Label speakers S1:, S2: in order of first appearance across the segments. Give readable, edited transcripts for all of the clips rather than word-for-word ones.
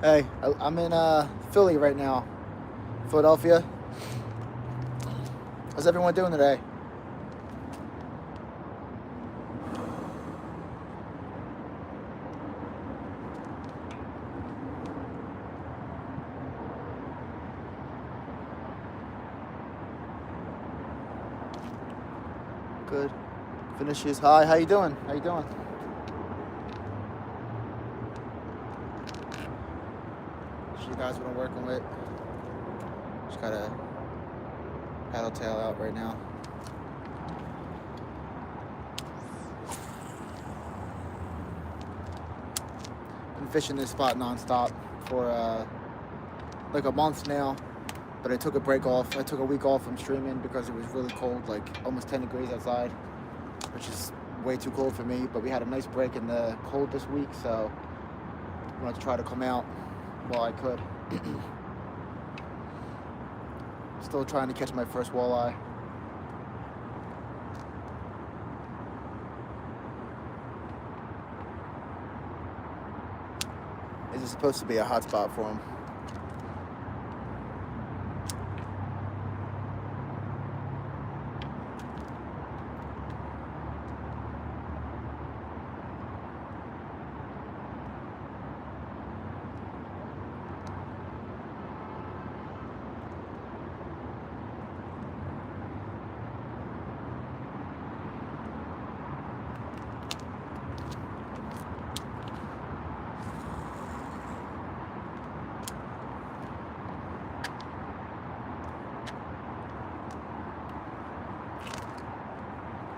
S1: Hey, I'm in Philly right now, Philadelphia. How's everyone doing today? Good. Finishes. Hi. How you doing? How you doing? So you guys what I'm working with. Just got a paddle tail out right now. Been fishing this spot nonstop for like a month now, but I took a break off. I took a week off from streaming because it was really cold, like almost 10 degrees outside, which is way too cold for me. But we had a nice break in the cold this week, so I wanted to try to come out while I could. Still trying to catch my first walleye. This is supposed to be a hot spot for him.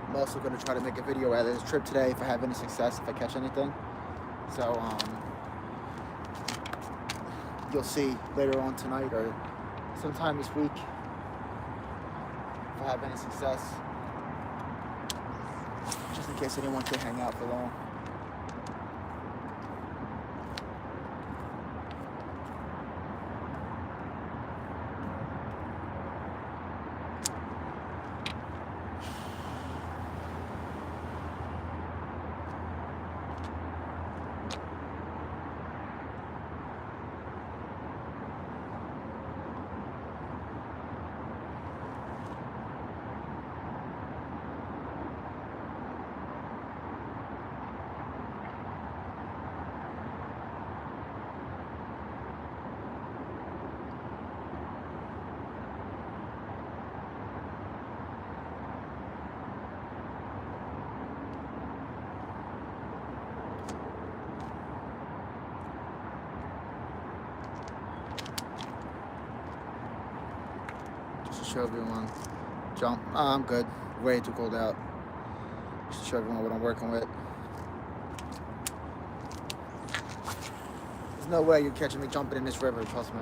S1: I'm also going to try to make a video out of this trip today if I have any success, if I catch anything. So you'll see later on tonight or sometime this week if I have any success, just in case anyone can hang out for long. Show everyone. Jump. I'm good. Way too cold out. Just to show everyone what I'm working with. There's no way you're catching me jumping in this river, trust me.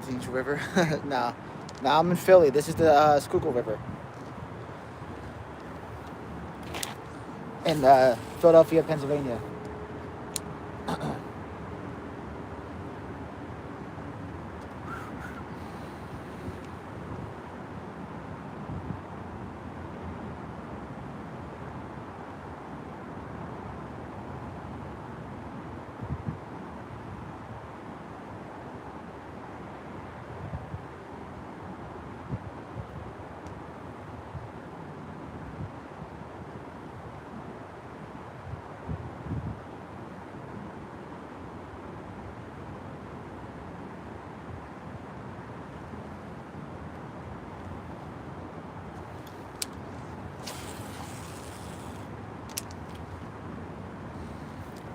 S1: Teach River? Nah. Nah, I'm in Philly. This is the Schuylkill River. In Philadelphia, Pennsylvania.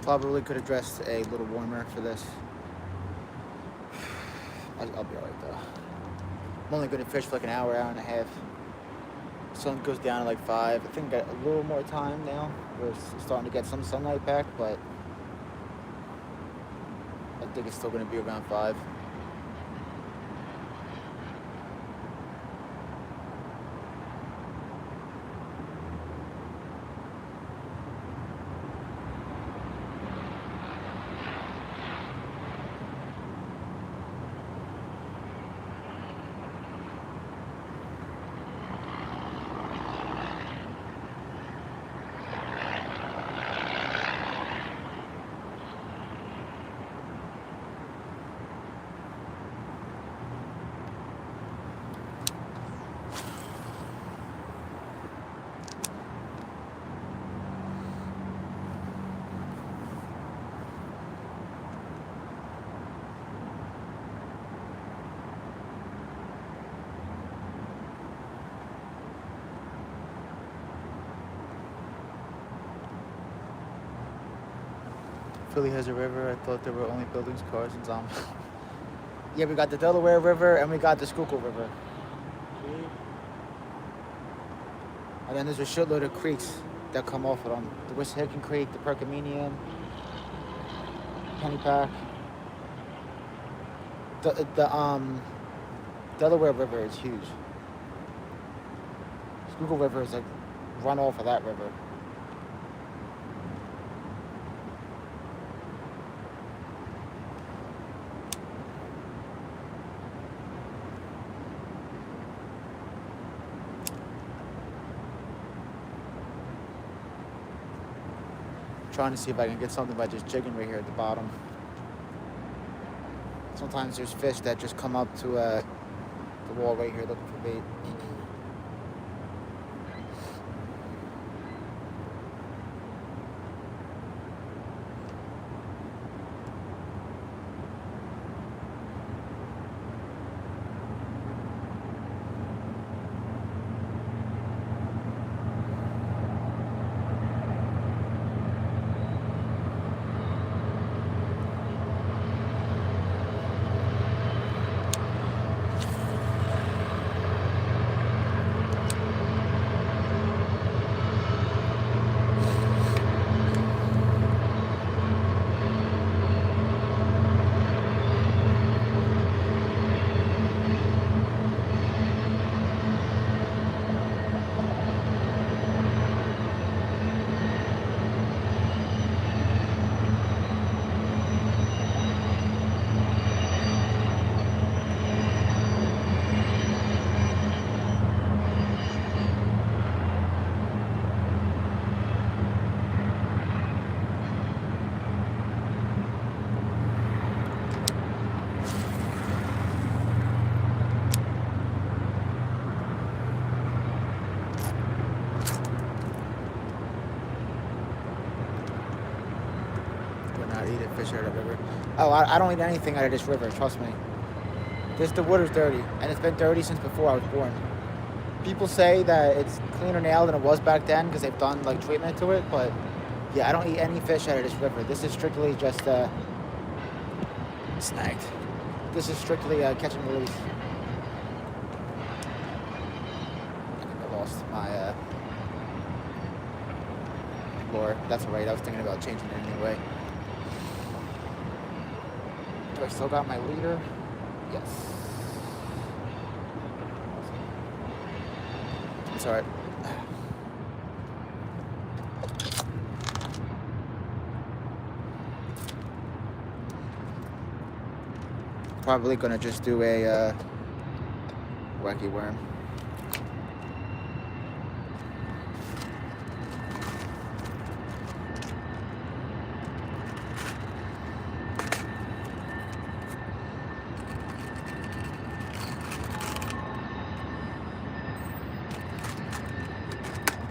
S1: Probably could have dressed a little warmer for this. I'll be alright though. I'm only going to fish for like an hour, hour and a half. Sun goes down at like 5. I think I got a little more time now. We're starting to get some sunlight back, but I think it's still going to be around 5. Philly has a river. I thought there were only buildings, cars, and zombies. Yeah, we got the Delaware River and we got the Schuylkill River. And then there's a shitload of creeks that come off of them. The Wissahickon Creek, the Perkamenian, Pennypack. The Delaware River is huge. Schuylkill River is like run off of that river. Trying to see if I can get something by just jigging right here at the bottom. Sometimes there's fish that just come up to the wall right here looking for bait. Fish out of the river. Oh, I don't eat anything out of this river, trust me. The water's dirty, and it's been dirty since before I was born. People say that it's cleaner now than it was back then because they've done like treatment to it, but yeah, I don't eat any fish out of this river. This is strictly just snagged. This is strictly catch and release. I think I lost my lure. That's alright, I was thinking about changing it anyway. Do I still got my leader? Yes. It's alright. Probably gonna just do a wacky worm.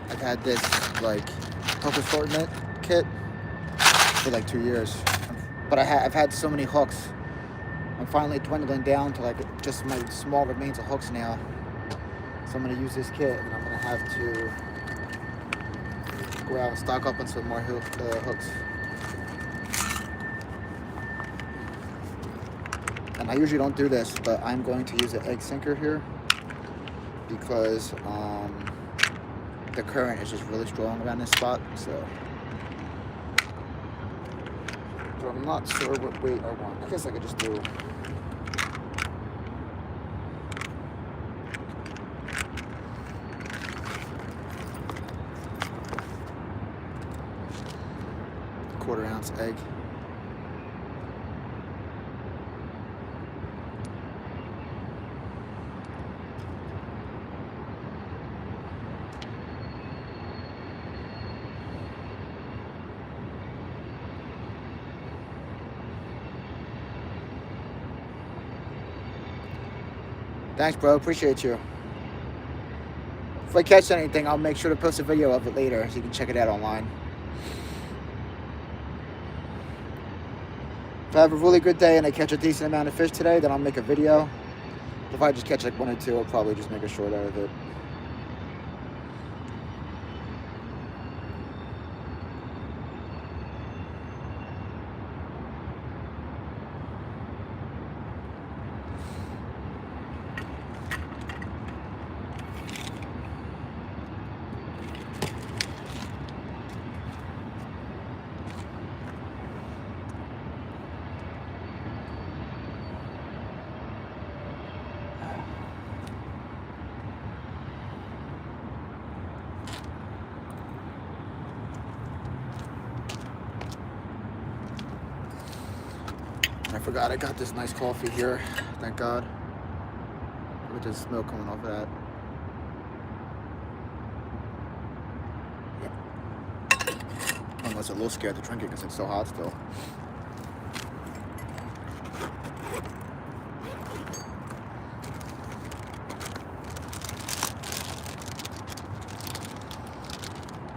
S1: I've had this like hook assortment kit for like 2 years, but I've had so many hooks. I'm finally dwindling down to like just my small remains of hooks now. So I'm gonna use this kit, and I'm gonna have to go out and stock up on some more hooks. I usually don't do this, but I'm going to use an egg sinker here because the current is just really strong around this spot. So but I'm not sure what weight I want. I guess I could just do quarter-ounce egg. Thanks, bro. Appreciate you. If I catch anything, I'll make sure to post a video of it later so you can check it out online. If I have a really good day and I catch a decent amount of fish today, then I'll make a video. If I just catch like 1 or 2, I'll probably just make a short out of it. I forgot I got this nice coffee here, thank God. Look at the smoke coming off of that. I'm almost a little scared to drink it because it's so hot still.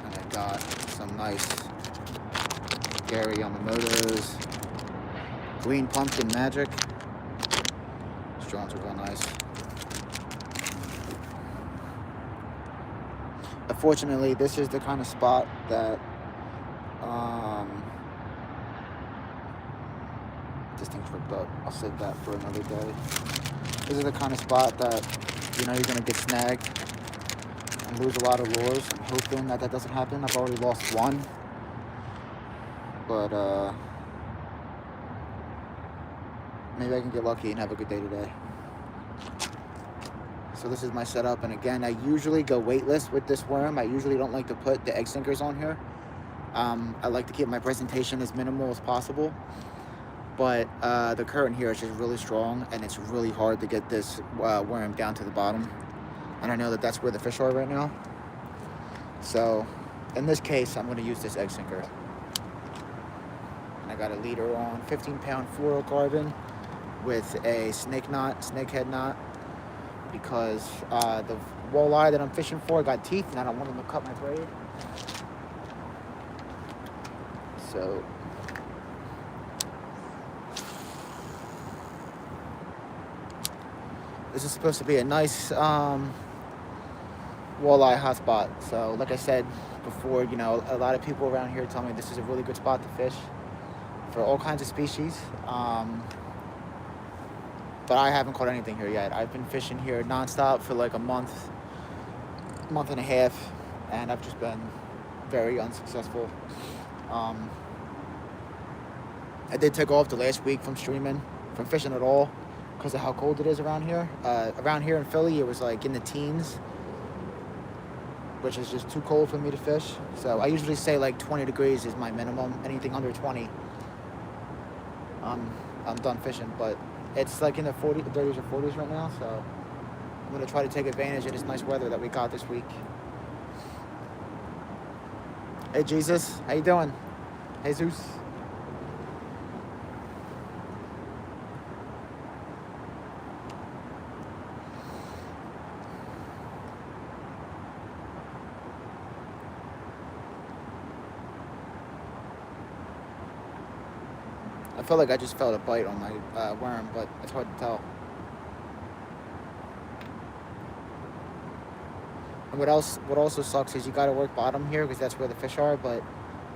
S1: And I got some nice Gary Yamamoto's Green Pumpkin Magic. These drones are real nice. Unfortunately, this is the kind of spot that this thing's ripped up. I'll save that for another day. This is the kind of spot that you know you're gonna get snagged and lose a lot of lures. I'm hoping that that doesn't happen. I've already lost one, but maybe I can get lucky and have a good day today. So this is my setup, and again, I usually go weightless with this worm. I usually don't like to put the egg sinkers on here. I like to keep my presentation as minimal as possible, but the current here is just really strong, and it's really hard to get this worm down to the bottom. And I know that that's where the fish are right now. So in this case, I'm going to use this egg sinker. And I got a leader on 15-pound fluorocarbon with a snakehead knot, because the walleye that I'm fishing for got teeth and I don't want them to cut my braid. So this is supposed to be a nice walleye hotspot. So like I said before, you know, a lot of people around here tell me this is a really good spot to fish for all kinds of species. But I haven't caught anything here yet. I've been fishing here nonstop for like a month and a half, and I've just been very unsuccessful. I did take off the last week from streaming, from fishing at all, because of how cold it is around here. Around here in Philly, it was like in the teens, which is just too cold for me to fish. So I usually say like 20 degrees is my minimum. Anything under 20, I'm done fishing. But it's like in the 30s or 40s right now, so I'm going to try to take advantage of this nice weather that we got this week. Hey, Jesus. How you doing? Jesus. I feel like I just felt a bite on my worm, but it's hard to tell. And what also sucks is you got to work bottom here because that's where the fish are, but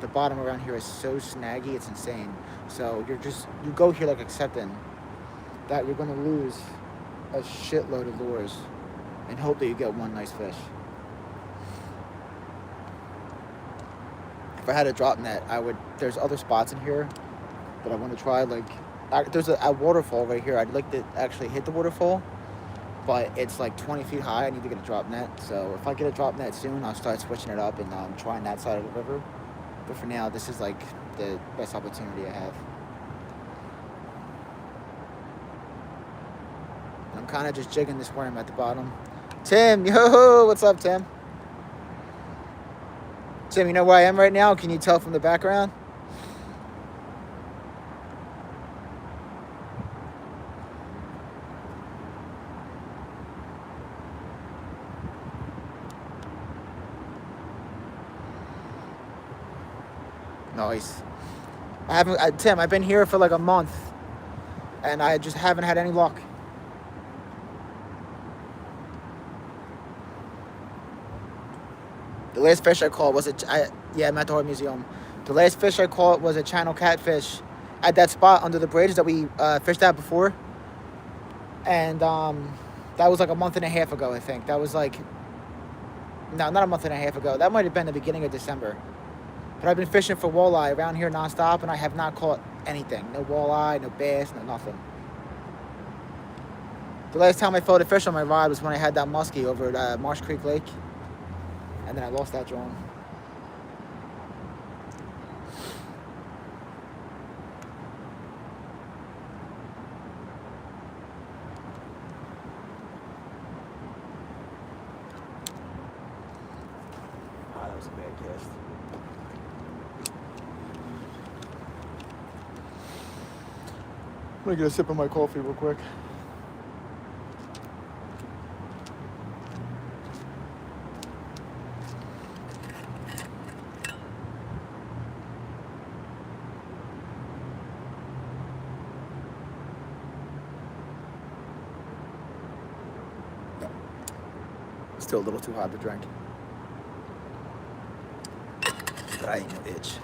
S1: the bottom around here is so snaggy, it's insane. So you go here like accepting, that you're going to lose a shitload of lures and hope that you get one nice fish. If I had a drop net, I would. There's other spots in here that I want to try. Like, there's a waterfall right here. I'd like to actually hit the waterfall, but it's like 20 feet high. I need to get a drop net. So if I get a drop net soon, I'll start switching it up and trying that side of the river. But for now, this is like the best opportunity I have. I'm kind of just jigging this worm at the bottom. Tim, yo, what's up, Tim? Tim, you know where I am right now? Can you tell from the background? Nice. Tim, I've been here for like a month, and I just haven't had any luck. The last fish I caught was I'm at the Art Museum. The last fish I caught was a channel catfish at that spot under the bridge that we fished at before. And that was like a month and a half ago, I think. That was like, no, not a month and a half ago. That might have been the beginning of December. But I've been fishing for walleye around here nonstop, and I have not caught anything. No walleye, no bass, no nothing. The last time I felt a fish on my rod was when I had that muskie over at Marsh Creek Lake. And then I lost that drone. Ah, that was a bad cast. I'm gonna get a sip of my coffee real quick. Still a little too hot to drink. But I ain't no itch.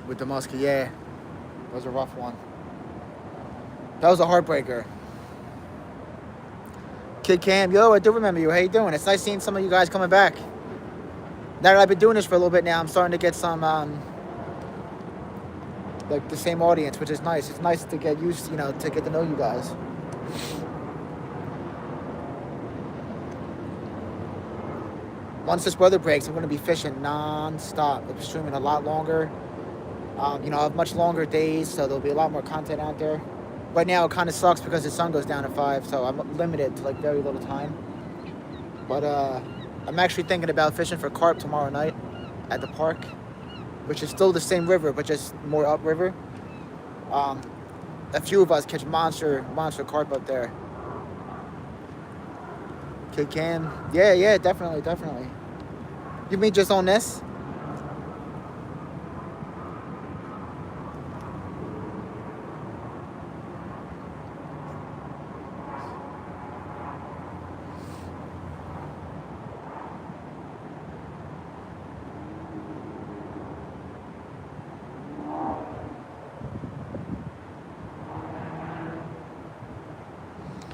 S1: With the muskie, yeah. That was a rough one. That was a heartbreaker. Kid Cam, yo, I do remember you. How you doing? It's nice seeing some of you guys coming back. Now that I've been doing this for a little bit now, I'm starting to get some, like the same audience, which is nice. It's nice to get used, to get to know you guys. Once this weather breaks, I'm going to be fishing non-stop. I'll be streaming a lot longer. I'll have much longer days, so there'll be a lot more content out there. Right now, it kind of sucks because the sun goes down at 5, so I'm limited to, like, very little time. But, I'm actually thinking about fishing for carp tomorrow night at the park, which is still the same river, but just more upriver. A few of us catch monster carp up there. Kid Cam. Yeah, definitely. You mean just on this?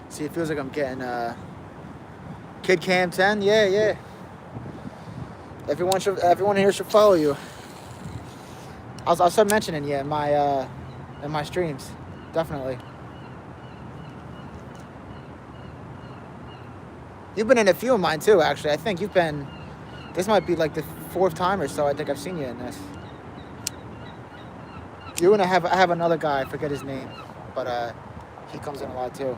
S1: See, it feels like I'm getting Kid Cam 10. Yeah. Everyone here should follow you. I'll start mentioning you in my streams, definitely. You've been in a few of mine too, actually. I think this might be like the 4th time or so I think I've seen you in this. You and I have another guy, I forget his name, but he comes in a lot too.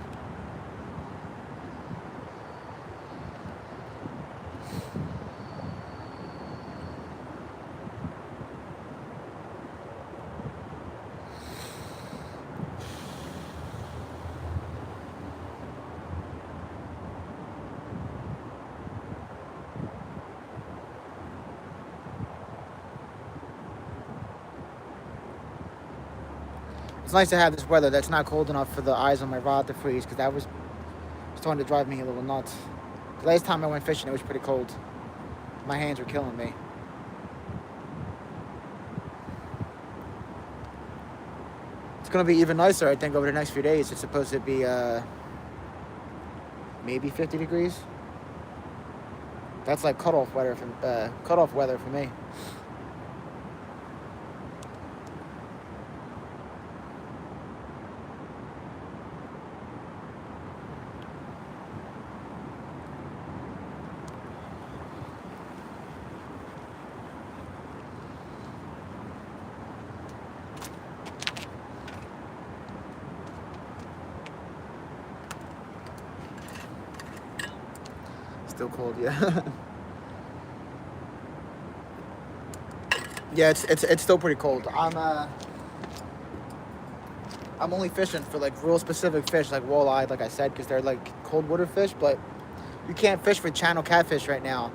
S1: It's nice to have this weather that's not cold enough for the eyes on my rod to freeze, because that was starting to drive me a little nuts. The last time I went fishing, it was pretty cold. My hands were killing me. It's going to be even nicer, I think, over the next few days. It's supposed to be maybe 50 degrees. That's like cutoff weather for me. Still cold, yeah. Yeah, it's still pretty cold. I'm only fishing for like real specific fish, like walleye, like I said, because they're like cold water fish. But you can't fish for channel catfish right now.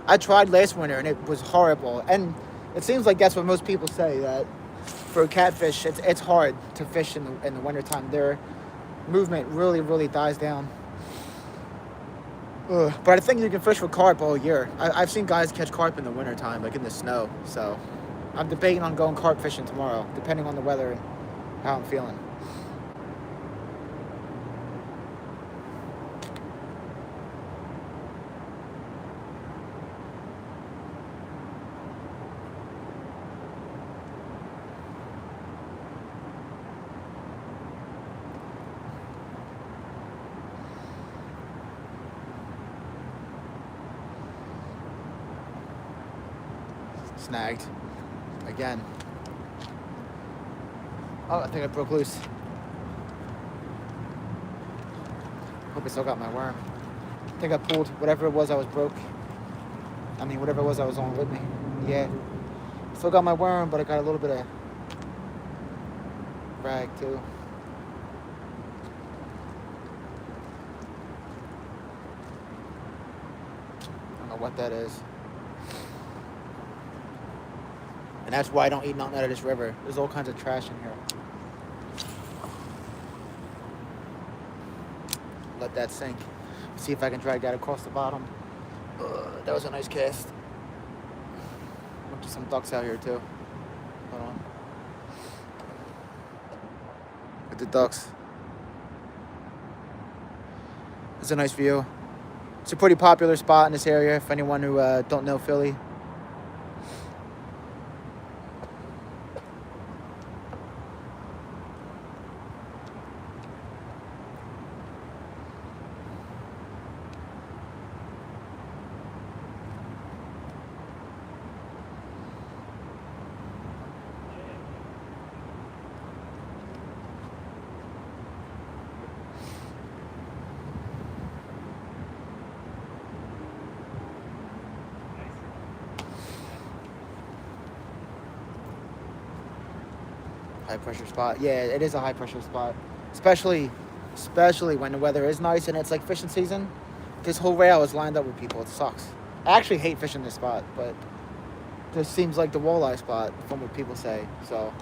S1: I tried last winter and it was horrible. And it seems like that's what most people say, that for catfish, it's hard to fish in the wintertime. Their movement really dies down. But I think you can fish for carp all year. I've seen guys catch carp in the wintertime, like in the snow. So I'm debating on going carp fishing tomorrow, depending on the weather and how I'm feeling. Snagged again. Oh, I think I broke loose. Hope I still got my worm. I think I pulled whatever it was I was broke. I mean, whatever it was I was on with me. Yeah. Still got my worm, but I got a little bit of drag too. I don't know what that is. And that's why I don't eat nothing out of this river. There's all kinds of trash in here. Let that sink. See if I can drag that across the bottom. That was a nice cast. Look, there's some ducks out here too. Hold on. Look at the ducks. It's a nice view. It's a pretty popular spot in this area for anyone who don't know Philly. High pressure spot. Yeah, it is a high pressure spot. Especially when the weather is nice and it's like fishing season. This whole rail is lined up with people. It sucks. I actually hate fishing this spot, but this seems like the walleye spot from what people say. So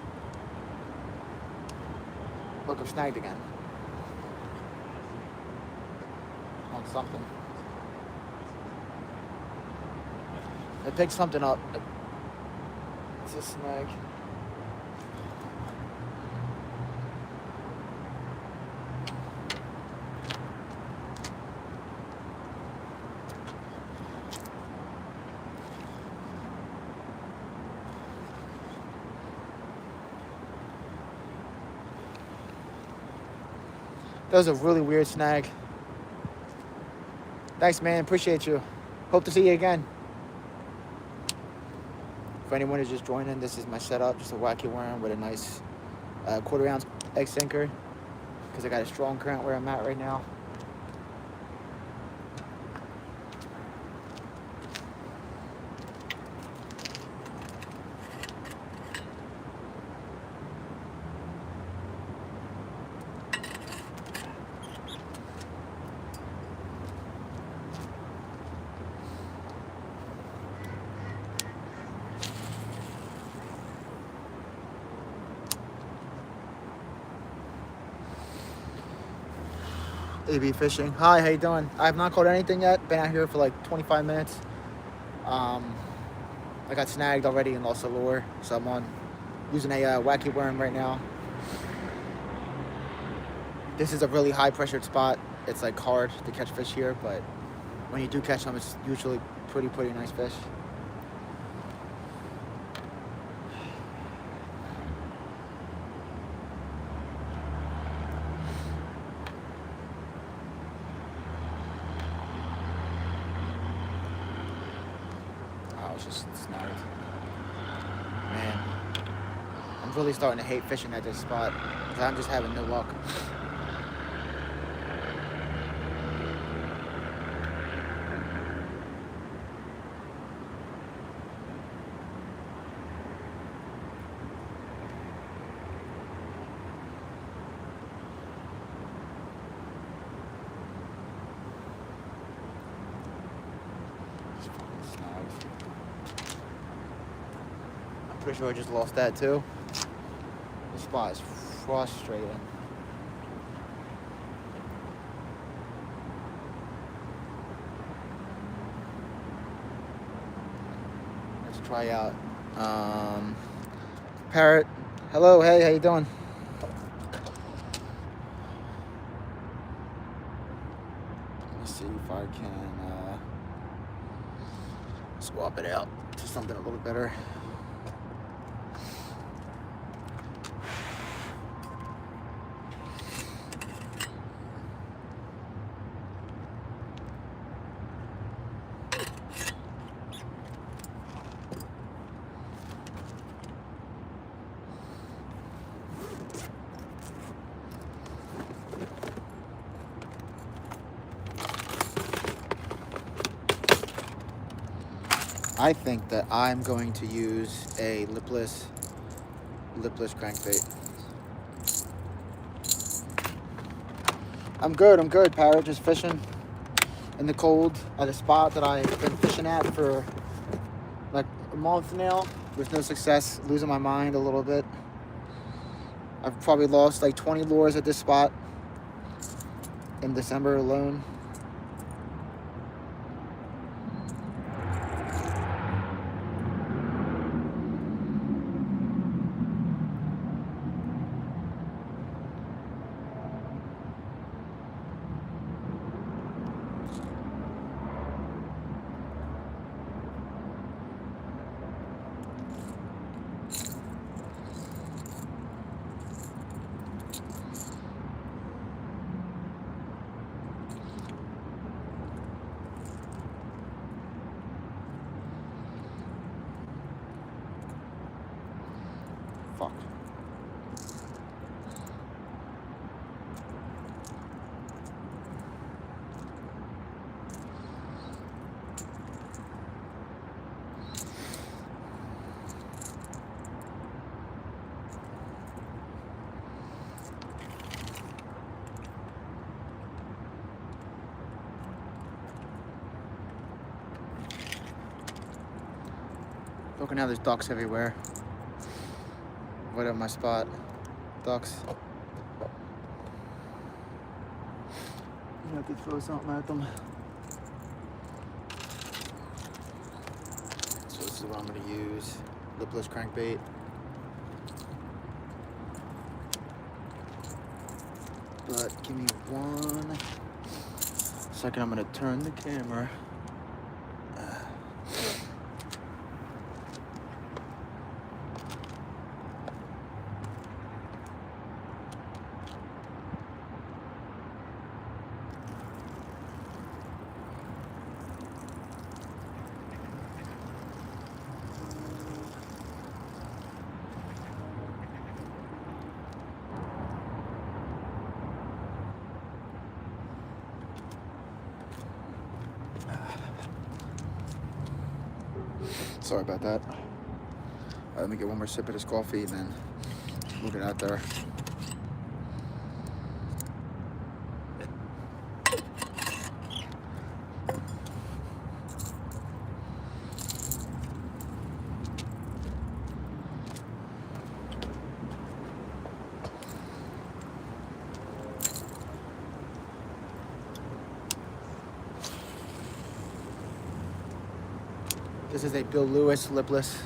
S1: look, I'm snagged again. On something. I picked something up. It's a snag. That was a really weird snag. Thanks, man. Appreciate you. Hope to see you again. For anyone who's just joining, this is my setup. Just a wacky worm with a nice 1/4 ounce egg sinker. Because I got a strong current where I'm at right now. AB Fishing. Hi, how you doing? I have not caught anything yet. Been out here for like 25 minutes. I got snagged already and lost a lure, so I'm using a wacky worm right now. This is a really high pressured spot. It's like hard to catch fish here, but when you do catch them, it's usually pretty nice fish. Oh, it's just snagged. Man, I'm really starting to hate fishing at this spot because I'm just having no luck. I'm pretty sure I just lost that too. This spot is frustrating. Let's try out Parrot. Hello, hey, how you doing? Let me see if I can swap it out to something a little better. I think that I'm going to use a lipless crankbait. I'm good, Parrot. Just fishing in the cold at a spot that I've been fishing at for like a month now with no success, losing my mind a little bit. I've probably lost like 20 lures at this spot in December alone. Fuck. Looking how there's ducks everywhere. Right at my spot. Ducks. I have to throw something at them. So this is what I'm gonna use. Lipless crankbait. But give me 1 second, I'm gonna turn the camera. Sorry about that. Let me get one more sip of this coffee and then we'll get out there. This is a Bill Lewis lipless.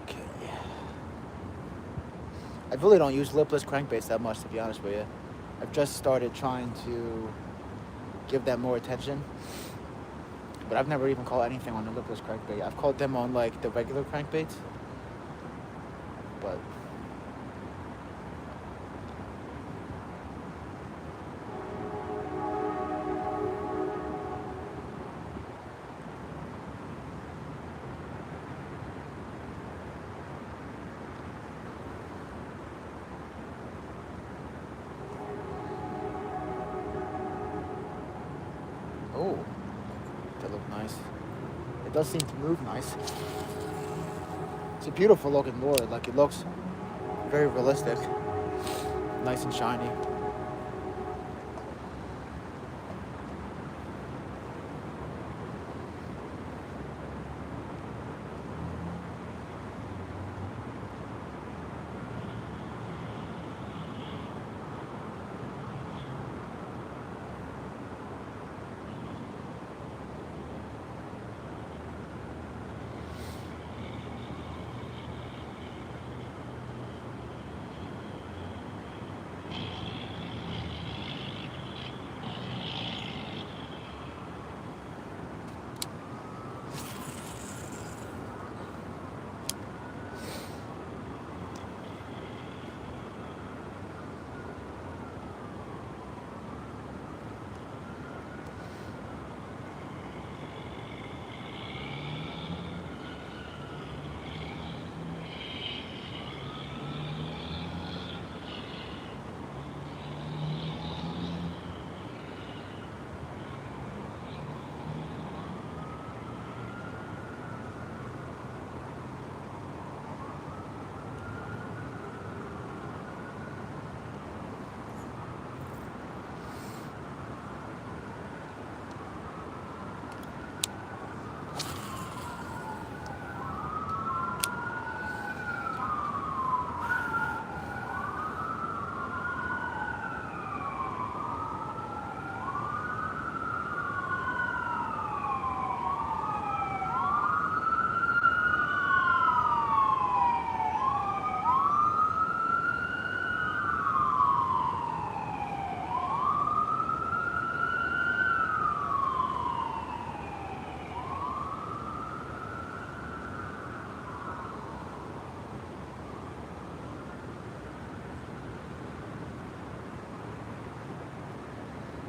S1: Okay. I really don't use lipless crankbaits that much, to be honest with you. I've just started trying to give them more attention. But I've never even caught anything on the lipless crankbait. I've caught them on like the regular crankbaits. But oh, that looked nice. It does seem to move nice. It's a beautiful looking lure. Like, it looks very realistic, nice and shiny.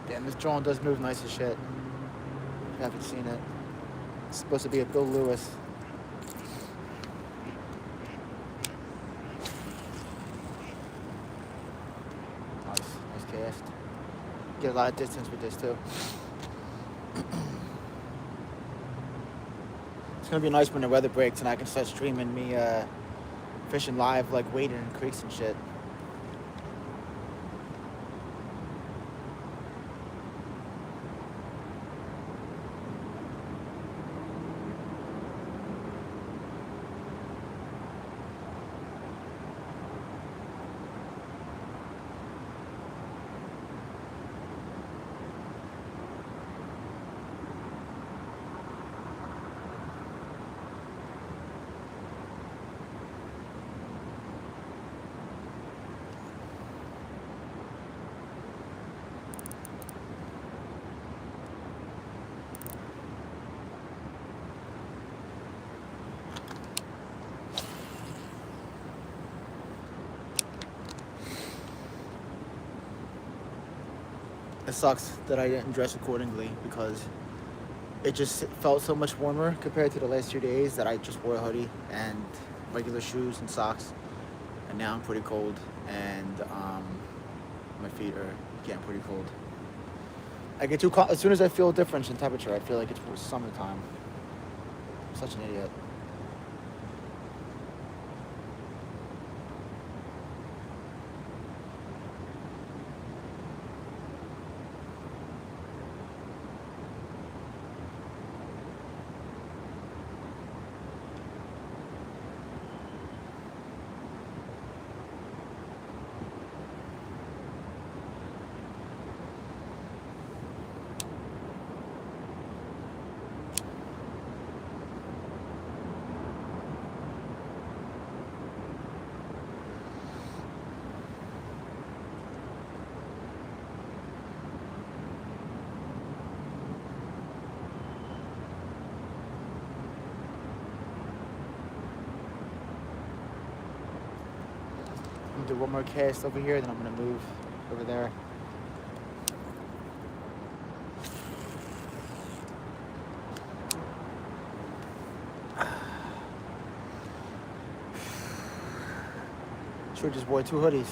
S1: Damn, this drone does move nice as shit. If you haven't seen it. It's supposed to be a Bill Lewis. Nice cast. Get a lot of distance with this too. It's gonna be nice when the weather breaks and I can start streaming me fishing live, like wading in creeks and shit. It sucks that I didn't dress accordingly because it just felt so much warmer compared to the last 2 days that I just wore a hoodie and regular shoes and socks, and now I'm pretty cold and my feet are getting pretty cold. I get too as soon as I feel a difference in temperature, I feel like it's summertime. I'm such an idiot. do one more cast over here, then I'm gonna move over there. Sure, just wore 2 hoodies.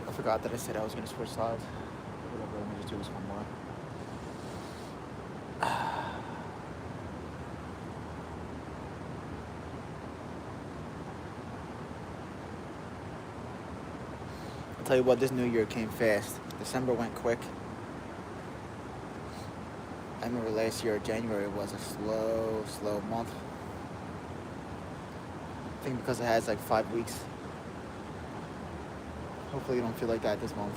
S1: I forgot that I said I was gonna switch sides. Whatever, let me just do this one more. I'll tell you what, this new year came fast. December went quick. I remember last year, January was a slow month. I think because it has like 5 weeks. Hopefully you don't feel like that this month.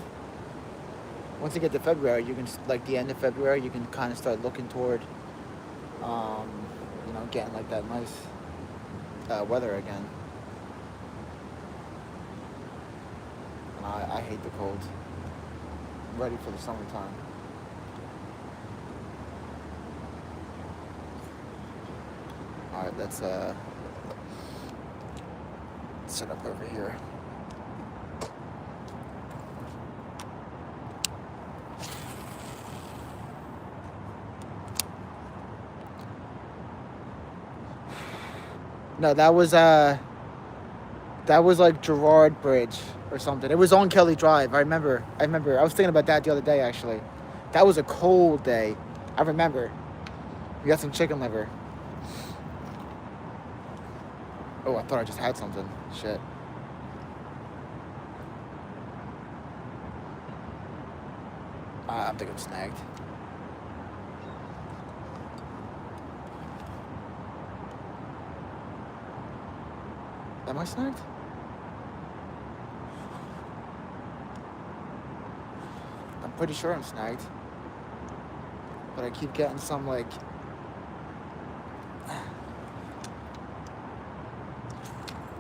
S1: Once you get to February, you can, like the end of February, you can kind of start looking toward, getting like that nice weather again. And I hate the cold. I'm ready for the summertime. All right, let's set up over here. No, that was like Girard Bridge or something. It was on Kelly Drive. I remember. I was thinking about that the other day, actually. That was a cold day. I remember. We got some chicken liver. Oh, I thought I just had something. Shit. I think I'm snagged. Am I snagged? I'm pretty sure I'm snagged. But I keep getting some like...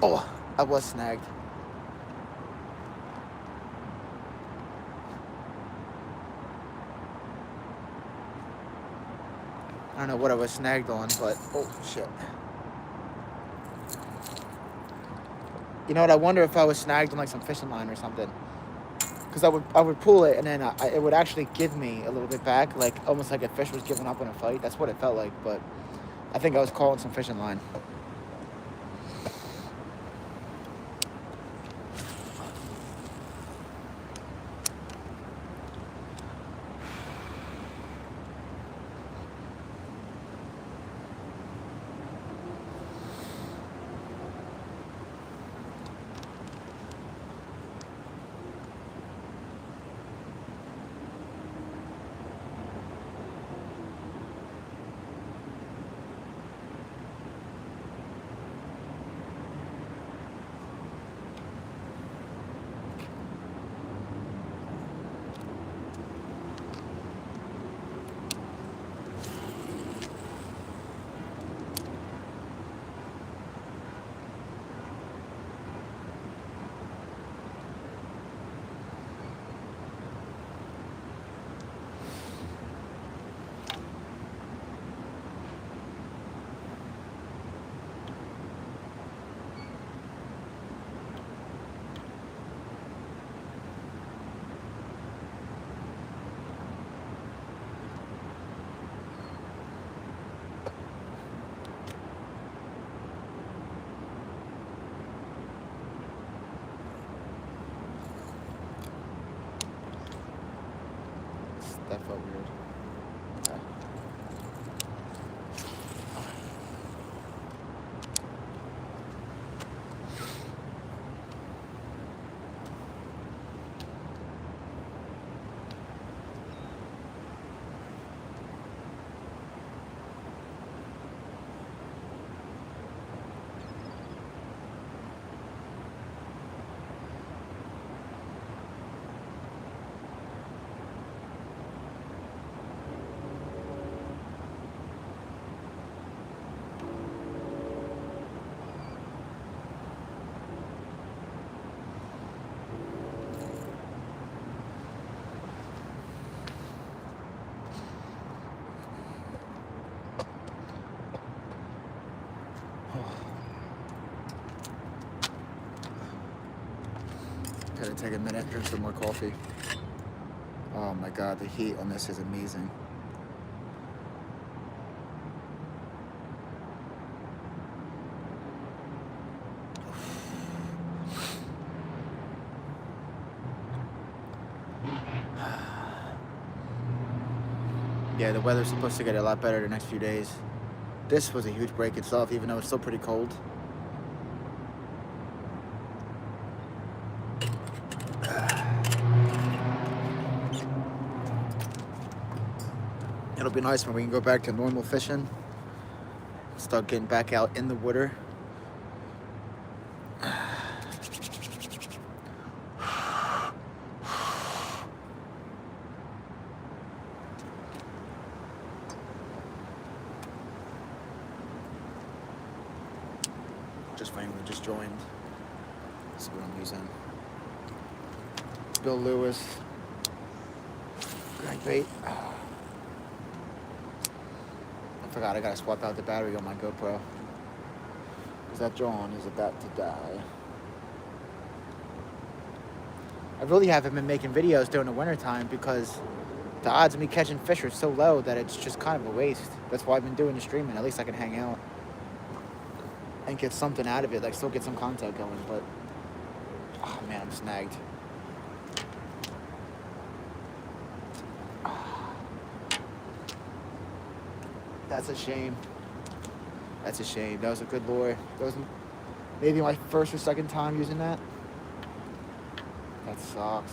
S1: Oh, I was snagged. I don't know what I was snagged on, but... Oh, shit. You know what? I wonder if I was snagged on like some fishing line or something. Because I would pull it and then it would actually give me a little bit back, like almost like a fish was giving up in a fight. That's what it felt like, but I think I was calling some fishing line. That felt weird. Okay. Gotta take a minute, drink some more coffee. Oh my god, the heat on this is amazing. Yeah, the weather's supposed to get a lot better the next few days. This was a huge break itself, even though it's still pretty cold. It'll be nice when we can go back to normal fishing. Start getting back out in the water. Just randomly just joined. This is what I'm using. Bill Lewis. Great bait. I forgot I gotta swap out the battery on my GoPro. Because that drone is about to die. I really haven't been making videos during the wintertime because the odds of me catching fish are so low that it's just kind of a waste. That's why I've been doing the streaming. At least I can hang out and get something out of it, like still get some content going, but oh man, I'm snagged. That's a shame. That's a shame. That was a good lure. That was maybe my first or second time using that. That sucks.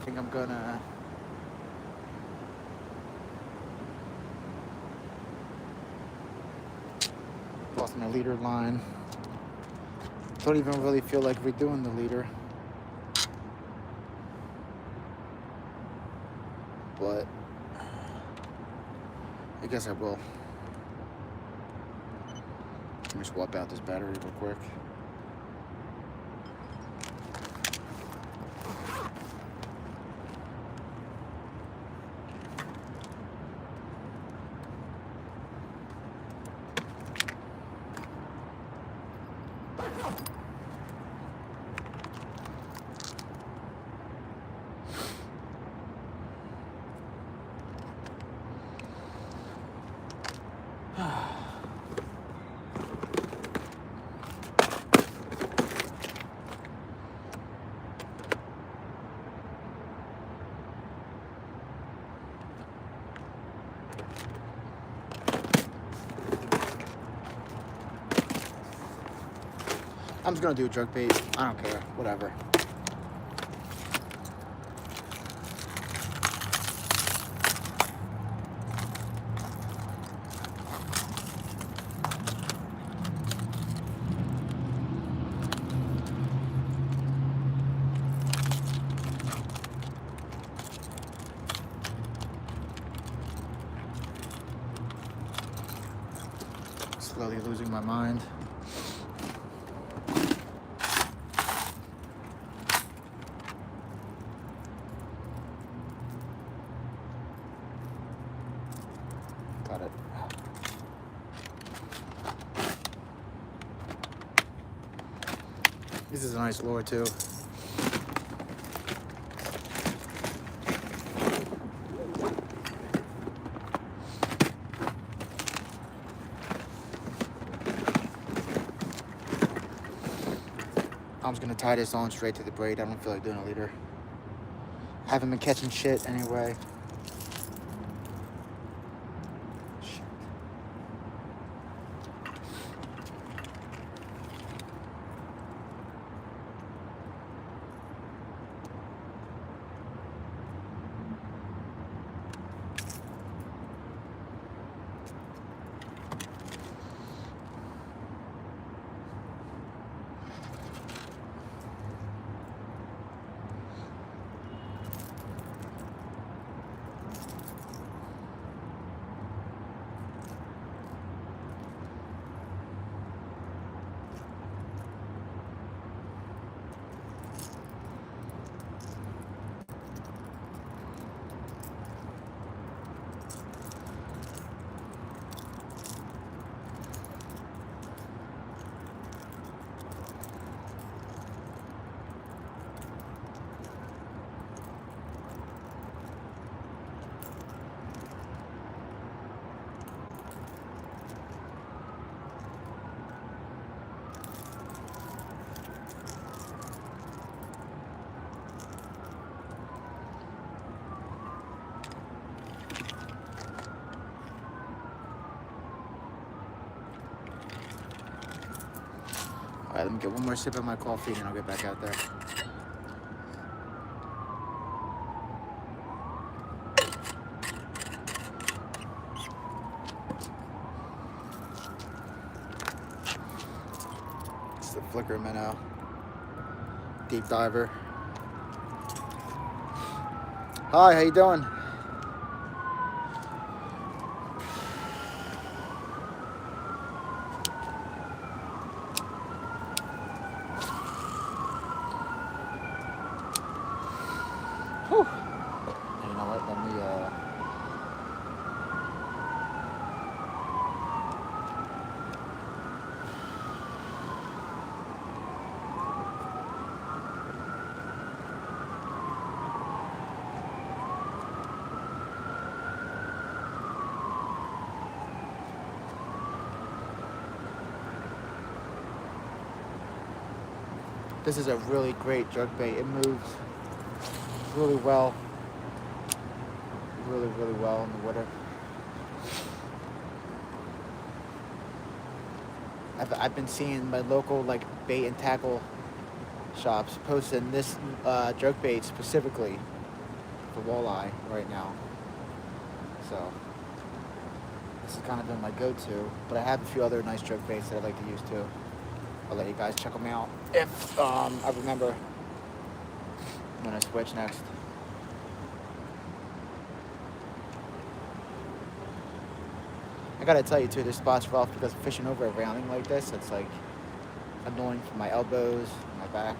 S1: I think I'm gonna lost my leader line. Don't even really feel like redoing the leader, but I guess I will. Let me swap out this battery real quick. I'm just gonna do a jerk bait. I don't care. Whatever. Slowly losing my mind. Got it. This is a nice lure too. I'm just gonna tie this on straight to the braid. I don't feel like doing a leader. Haven't been catching shit anyway. get one more sip of my coffee and I'll get back out there. It's the flicker minnow. Deep diver. Hi, how you doing? Whew. You know what? Let me This is a really great jerkbait. It moves really well. Really well in the water. I've been seeing my local like bait and tackle shops posting this jerkbait specifically for walleye right now. So this has kind of been my go-to, but I have a few other nice jerkbaits that I'd like to use too. I'll let you guys check them out if I remember when I switch next. I gotta tell you too, this spot's rough because fishing over a railing like this, it's like annoying for my elbows, my back.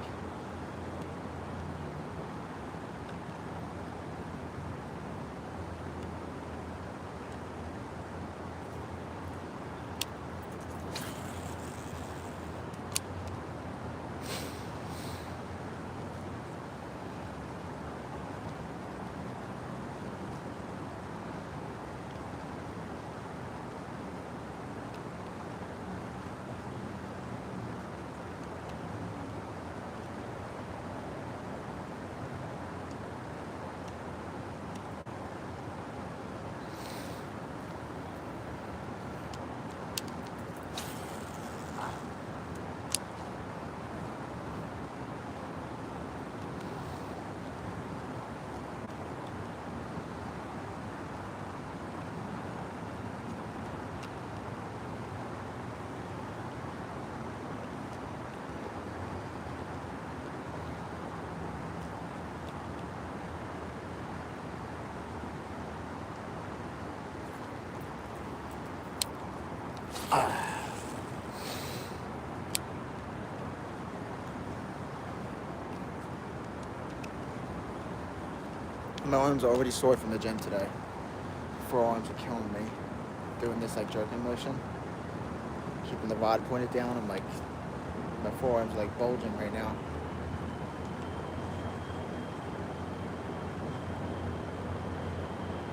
S1: My arms are already sore from the gym today. Forearms are killing me. Doing this like jerking motion. Keeping the rod pointed down. I'm like, my forearms are like bulging right now.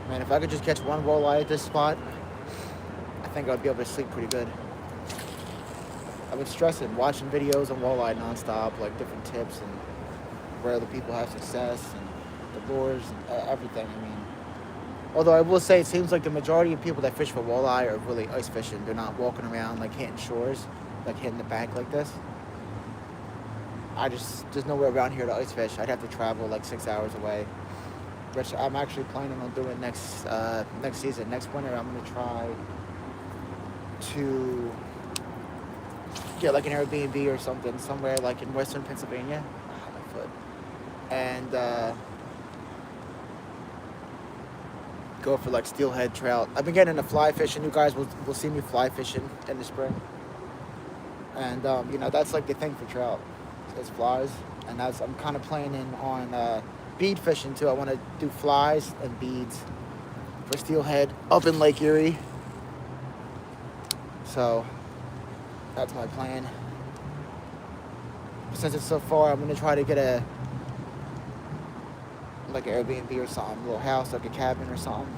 S1: Man, if I could just catch one walleye at this spot, I think I'd be able to sleep pretty good. I've been stressing, watching videos on walleye nonstop, like different tips and where other people have success and the lures and everything. I mean, although I will say it seems like the majority of people that fish for walleye are really ice fishing. They're not walking around like hitting shores, like hitting the bank like this. There's nowhere around here to ice fish. I'd have to travel like 6 hours away, which I'm actually planning on doing next season. Next winter, I'm gonna try to get like an Airbnb or something somewhere like in western Pennsylvania. My foot. And go for like steelhead trout. I've been getting into fly fishing. You guys will see me fly fishing in the spring. And you know, that's like the thing for trout is flies. And I'm kind of planning on bead fishing too. I want to do flies and beads for steelhead up in Lake Erie. So that's my plan. Since it's so far, I'm gonna try to get like an Airbnb or something, a little house, like a cabin or something.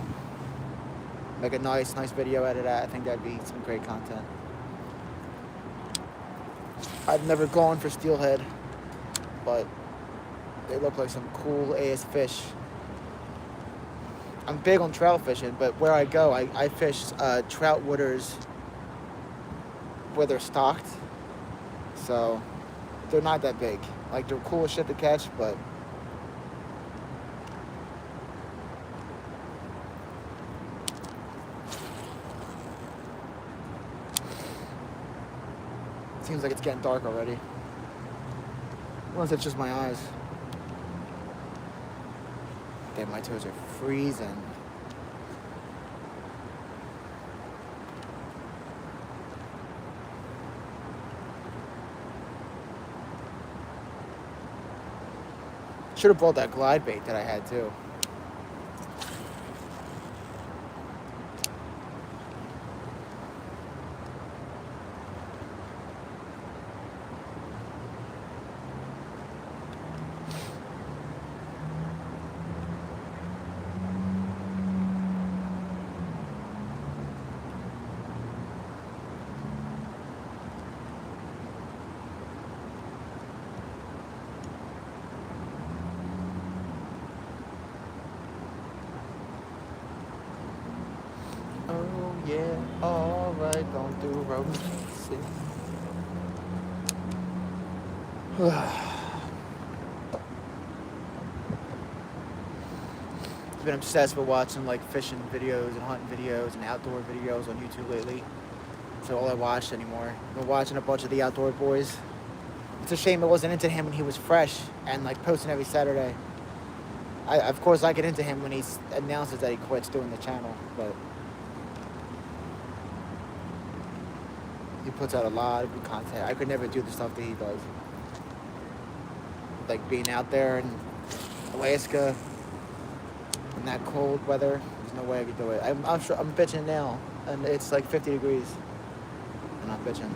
S1: Make a nice video out of that. I think that'd be some great content. I've never gone for steelhead, but they look like some cool ass fish. I'm big on trout fishing, but where I go, I fish trout waters where they're stocked. So they're not that big. Like, they're cool as shit to catch, but seems like it's getting dark already. Unless it's just my eyes. Damn, my toes are freezing. Should have brought that glide bait that I had too. Oh yeah, alright, don't do romancing. I've been obsessed with watching like fishing videos and hunting videos and outdoor videos on YouTube lately. That's all I watch anymore. I've been watching a bunch of the Outdoor Boys. It's a shame I wasn't into him when he was fresh and like posting every Saturday. Of course I get into him when he announces that he quits doing the channel, but he puts out a lot of good content. I could never do the stuff that he does. Like being out there in Alaska in that cold weather, there's no way I could do it. I'm sure I'm bitching now, and it's like 50 degrees, and I'm bitching.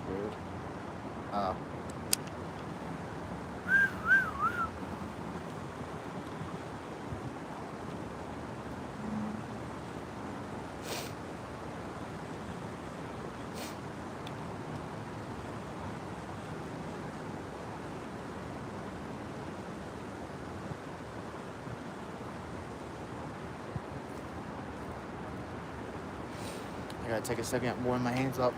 S1: Weird. I gotta take a second, warm my hands up.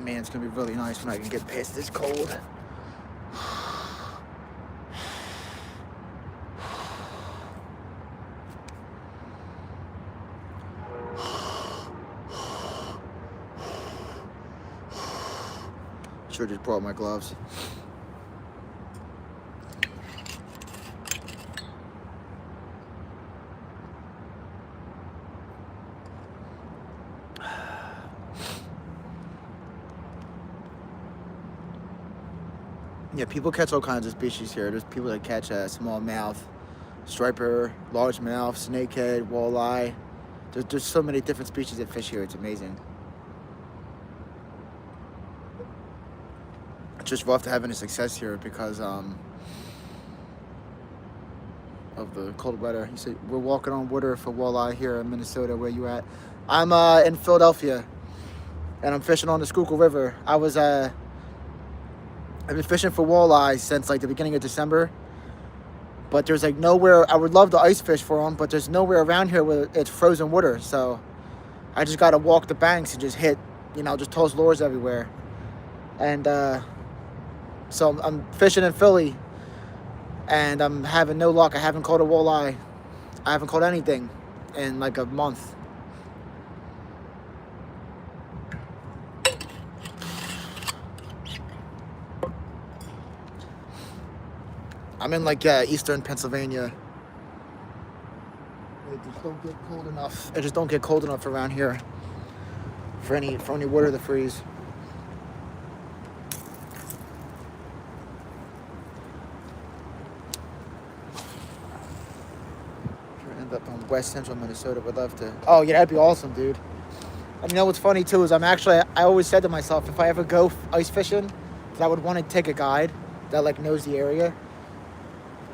S1: Man, it's gonna be really nice when I can get past this cold. Sure just brought my gloves. Yeah, people catch all kinds of species here. There's people that catch a smallmouth, striper, largemouth, snakehead, walleye. There's so many different species of fish here. It's amazing. It's just rough to have any success here because of the cold weather. You said we're walking on water for walleye here in Minnesota. Where you at? I'm in Philadelphia, and I'm fishing on the Schuylkill River. I've been fishing for walleye since like the beginning of December, but there's like nowhere. I would love to ice fish for them, but there's nowhere around here where it's frozen water. So I just got to walk the banks and just hit, just toss lures everywhere. And so I'm fishing in Philly, and I'm having no luck. I haven't caught a walleye. I haven't caught anything in like a month. I'm in like eastern Pennsylvania. It just don't get cold enough. It just don't get cold enough around here for any water to freeze. If I end up on West Central Minnesota, would love to. Oh yeah, that'd be awesome, dude. And you know what's funny too is I always said to myself, if I ever go ice fishing, that I would want to take a guide that like knows the area.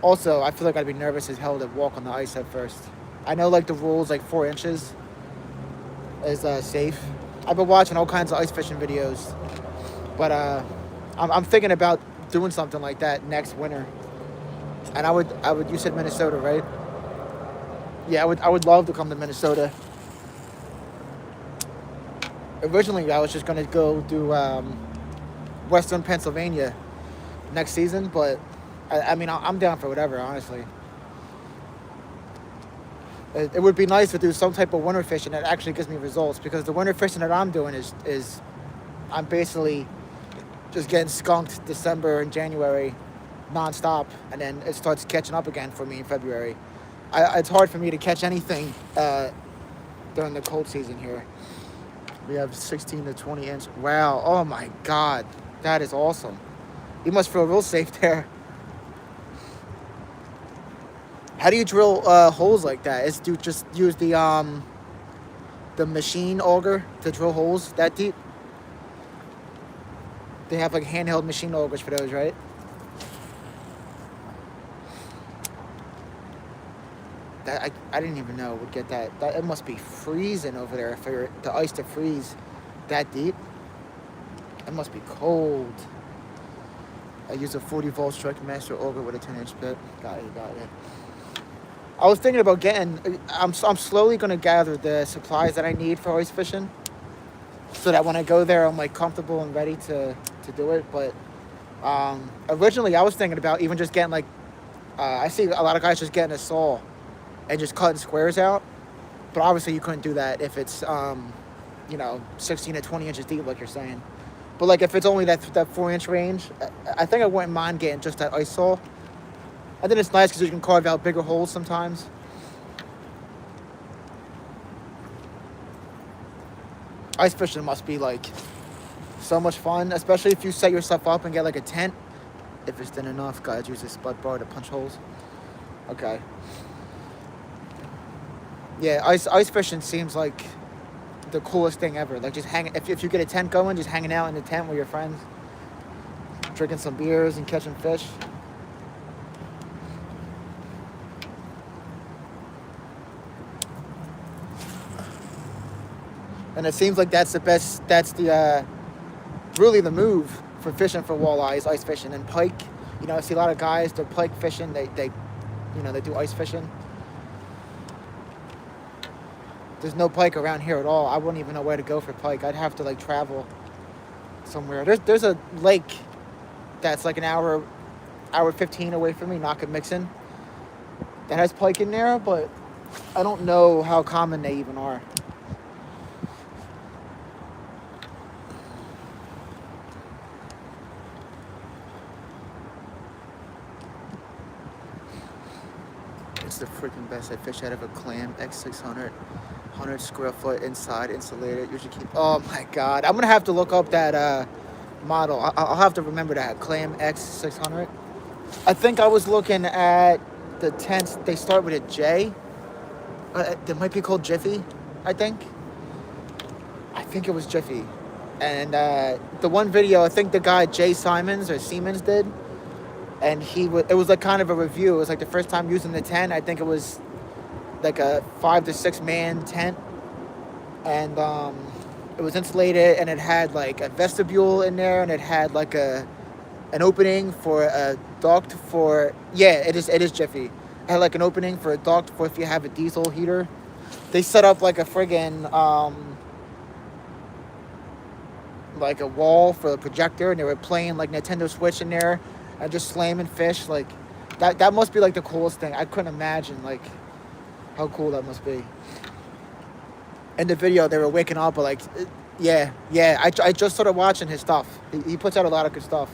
S1: Also, I feel like I'd be nervous as hell to walk on the ice at first. I know like the rules, like 4 inches is safe. I've been watching all kinds of ice fishing videos, but I'm thinking about doing something like that next winter. And I would. You said Minnesota, right? Yeah, I would love to come to Minnesota. Originally, I was just gonna go do Western Pennsylvania next season, but I mean, I'm down for whatever, honestly. It would be nice to do some type of winter fishing that actually gives me results, because the winter fishing that I'm doing is I'm basically just getting skunked December and January nonstop, and then it starts catching up again for me in February. It's hard for me to catch anything during the cold season here. We have 16 to 20 inch. Wow. Oh my God. That is awesome. You must feel real safe there. How do you drill holes like that? Do you just use the machine auger to drill holes that deep? They have like handheld machine augers for those, right? That I didn't even know would get that. It must be freezing over there for the ice to freeze that deep. It must be cold. I use a 40-volt Strike Master auger with a 10-inch bit. Got it. I was thinking about I'm slowly going to gather the supplies that I need for ice fishing, so that when I go there, I'm like comfortable and ready to do it. But originally, I was thinking about even just getting like, I see a lot of guys just getting a saw and just cutting squares out. But obviously, you couldn't do that if it's 16 to 20 inches deep, like you're saying. But like if it's only that 4-inch range, I think I wouldn't mind getting just that ice saw. I think it's nice because you can carve out bigger holes sometimes. Ice fishing must be like so much fun, especially if you set yourself up and get like a tent. If it's thin enough, guys, use a spud bar to punch holes. Okay. Yeah, ice fishing seems like the coolest thing ever. Like just if you get a tent going, just hanging out in the tent with your friends, drinking some beers and catching fish. And it seems like that's really the move for fishing for walleyes, ice fishing. And pike, I see a lot of guys, they're pike fishing, they do ice fishing. There's no pike around here at all. I wouldn't even know where to go for pike. I'd have to like travel somewhere. There's a lake that's like an hour 15 away from me, Mixon, that has pike in there, but I don't know how common they even are. It's the freaking best. I fish out of a Clam X600, 100 square foot inside insulated. Usually keep. Oh my God, I'm gonna have to look up that model. I'll have to remember that Clam X600. I think I was looking at the tents. They start with a J. They might be called Jiffy. I think it was Jiffy. And the one video, I think the guy Jay Siemens did. And it was like kind of a review. It was like the first time using the tent. I think it was like a 5 to 6 man tent. And it was insulated, and it had like a vestibule in there, and it had like an opening for a duct for, yeah, it is Jiffy. It had like an opening for a duct for if you have a diesel heater. They set up like a friggin' like a wall for the projector, and they were playing like Nintendo Switch in there. And just slamming fish, like that must be like the coolest thing. I couldn't imagine like how cool that must be. In the video, they were waking up, but like, yeah. I just started watching his stuff. He puts out a lot of good stuff.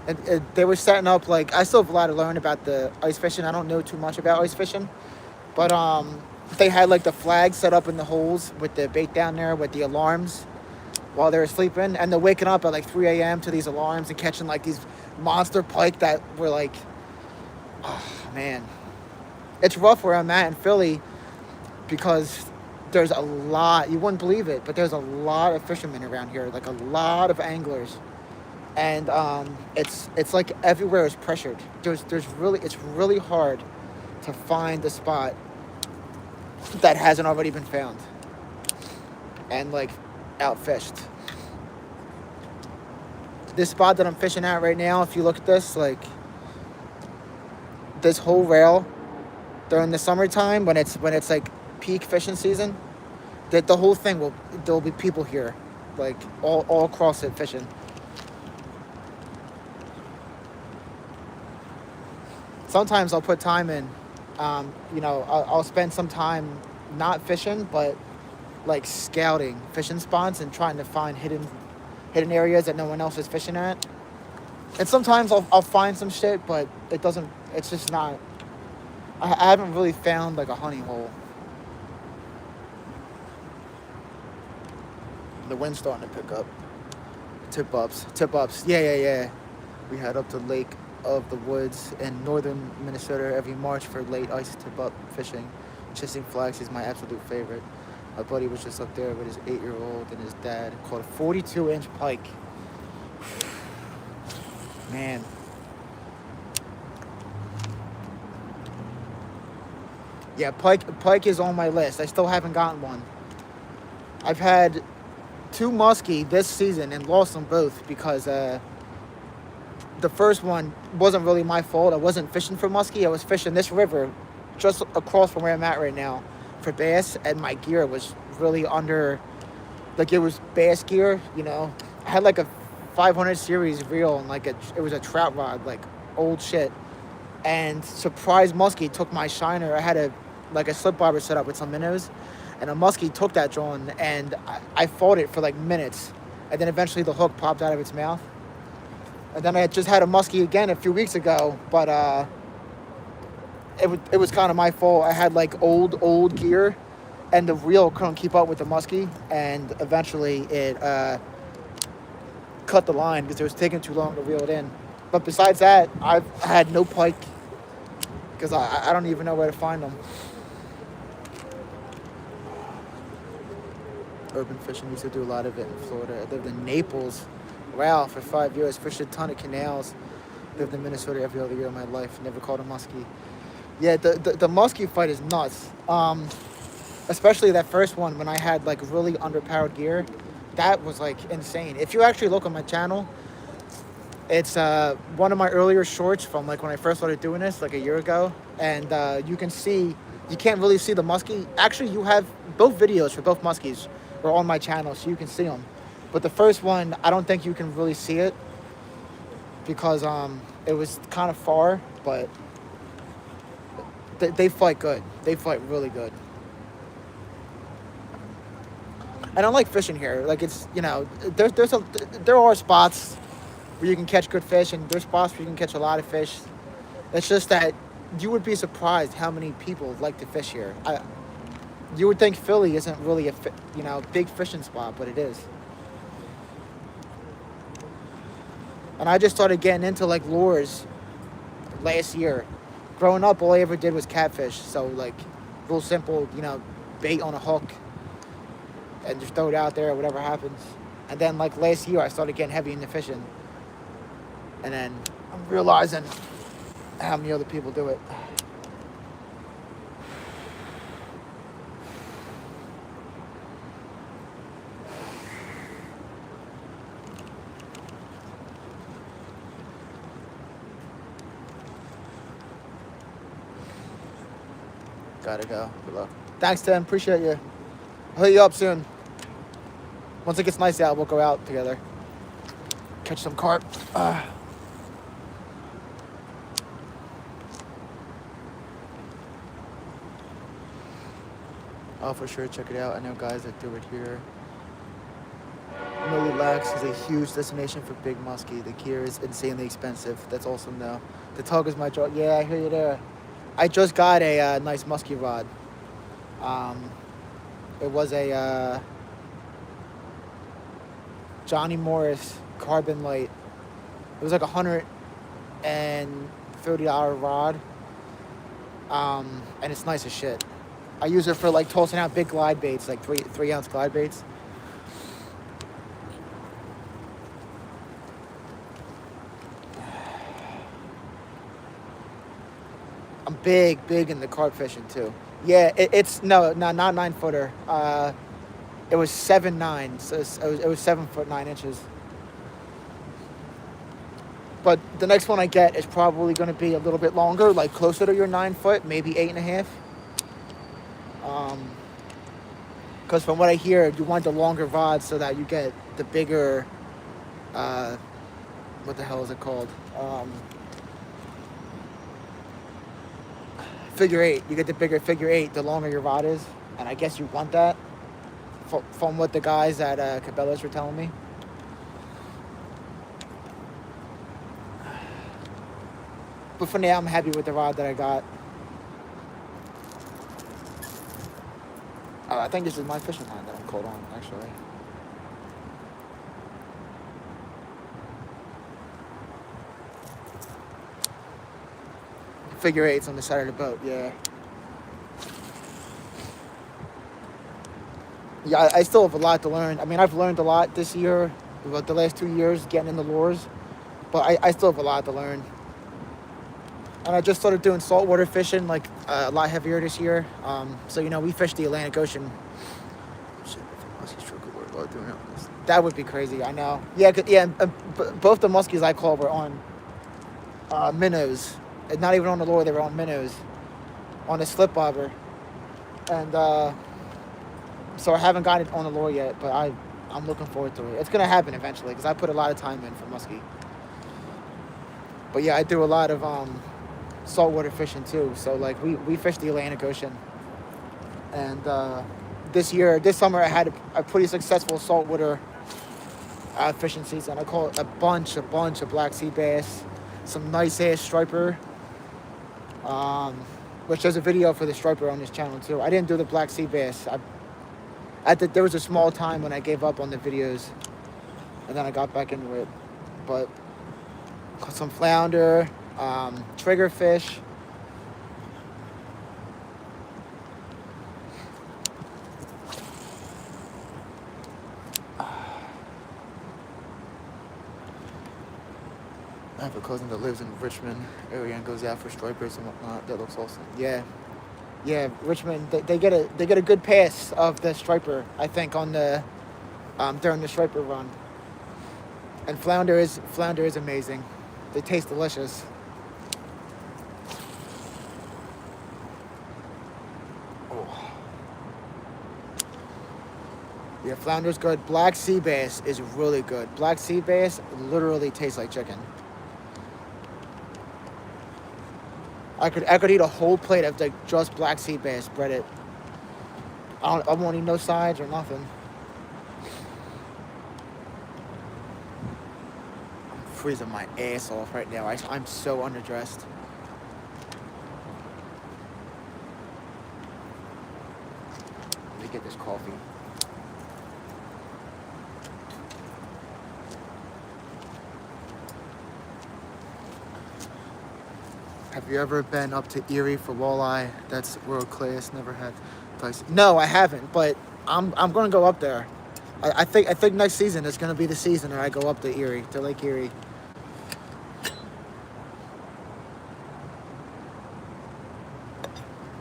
S1: And they were setting up like, I still have a lot to learn about the ice fishing. I don't know too much about ice fishing, but they had like the flag set up in the holes with the bait down there with the alarms while they were sleeping, and they're waking up at like 3 a.m. to these alarms and catching like these monster pike that were like, oh man, it's rough where I'm at in Philly. because there's a lot, you wouldn't believe it, but there's a lot of fishermen around here, like a lot of anglers. And it's like everywhere is pressured. It's really hard to find a spot that hasn't already been found and like outfished. This spot that I'm fishing at right now, if you look at this, like this whole rail during the summertime when it's like peak fishing season, that the whole thing there'll be people here, like all across it fishing. Sometimes I'll put time in. I'll spend some time not fishing, but like scouting fishing spots and trying to find hidden areas that no one else is fishing at. And sometimes I'll find some shit, but it's just not, I haven't really found like a honey hole. The wind's starting to pick up. Tip ups. Yeah. We head up to Lake of the Woods in northern Minnesota every March for late ice tip-up fishing. Chasing flags is my absolute favorite. My buddy was just up there with his 8-year-old and his dad. Caught a 42-inch pike. Man. Yeah, pike is on my list. I still haven't gotten one. I've had 2 muskie this season and lost them both because the first one wasn't really my fault. I wasn't fishing for muskie. I was fishing this river just across from where I'm at right now for bass, and my gear was really under, like it was bass gear, I had like a 500 series reel and it was a trout rod, like old shit. And surprise muskie took my shiner. I had a slip bobber set up with some minnows, and a muskie took that John, and I fought it for like minutes, and then eventually the hook popped out of its mouth. And then I just had a muskie again a few weeks ago, but it was kind of my fault. I had like old gear, and the reel couldn't keep up with the muskie, and eventually it cut the line because it was taking too long to reel it in. But besides that, I've had no pike because I don't even know where to find them. Urban fishing, used to do a lot of it in Florida. I lived in Naples. Wow, for 5 years, fished a ton of canals. Lived in Minnesota every other year of my life. Never caught a muskie. Yeah, the muskie fight is nuts. Especially that first one when I had like really underpowered gear. That was like insane. If you actually look on my channel, it's one of my earlier shorts from like when I first started doing this like a year ago. And you can't really see the muskie. Actually, you have both videos for both muskies are on my channel, so you can see them. But the first one, I don't think you can really see it because it was kind of far, but they fight good. They fight really good. And I like fishing here. Like it's, there are spots where you can catch good fish, and there's spots where you can catch a lot of fish. It's just that you would be surprised how many people like to fish here. You would think Philly isn't really a big fishing spot, but it is. And I just started getting into like lures last year. Growing up, all I ever did was catfish. So like real simple, bait on a hook and just throw it out there, whatever happens. And then like last year, I started getting heavy into fishing. And then I'm realizing how many other people do it. Gotta go. Good luck. Thanks, Tim. Appreciate you. I'll hit you up soon. Once it gets nice out, we'll go out together. Catch some carp. Oh, for sure. Check it out. I know guys that do it here. Mille Lacs is a huge destination for big muskie. The gear is insanely expensive. That's awesome, though. The tug is my draw. Yeah, I hear you there. I just got a nice muskie rod. It was a Johnny Morris Carbon Light. It was like $130 rod. And it's nice as shit. I use it for like tossing out big glide baits, like 3 ounce glide baits. I'm big in the carp fishing too. Yeah, it's not 9-footer. It was 7'9", so it was 7'9". But the next one I get is probably going to be a little bit longer, like closer to your 9 foot, maybe 8.5. Because from what I hear, you want the longer rod so that you get the bigger, what the hell is it called? Figure 8. You get the bigger figure 8, the longer your rod is. And I guess you want that from what the guys at Cabela's were telling me. But for now, I'm happy with the rod that I got. I think this is my fishing line that I'm caught on, actually. Figure 8's on the side of the boat, yeah. Yeah, I still have a lot to learn. I mean, I've learned a lot this year, about the last 2 years, getting into lures. But I still have a lot to learn. And I just started doing saltwater fishing, like a lot heavier this year. So, we fish the Atlantic Ocean. Shit, that would be crazy, I know. Yeah, both the muskies I caught were on minnows. Not even on the lure, they were on minnows. On a slip bobber. And so I haven't got it on the lure yet, but I'm looking forward to it. It's going to happen eventually, because I put a lot of time in for muskie. But yeah, I do a lot of saltwater fishing too. So like we fish the Atlantic Ocean. And this summer I had a pretty successful saltwater fishing season. I caught a bunch of black sea bass, some nice ass striper, which there's a video for the striper on this channel too. I didn't do the black sea bass. There was a small time when I gave up on the videos, and then I got back into it. But caught some flounder, triggerfish. I have a cousin that lives in Richmond area and goes out for stripers and whatnot. That looks awesome. Yeah, Richmond. They get a good pass of the striper, I think, on the during the striper run. And flounder is amazing. They taste delicious. Oh. Yeah, flounder's good. Black sea bass is really good. Black sea bass literally tastes like chicken. I could eat a whole plate of like just black sea bass, bread it. I won't eat no sides or nothing. I'm freezing my ass off right now. I'm so underdressed. Let me get this coffee. Have you ever been up to Erie for walleye? That's world class. Never had place. No, I haven't, but I'm gonna go up there. I think next season is gonna be the season that I go up to Erie, to Lake Erie.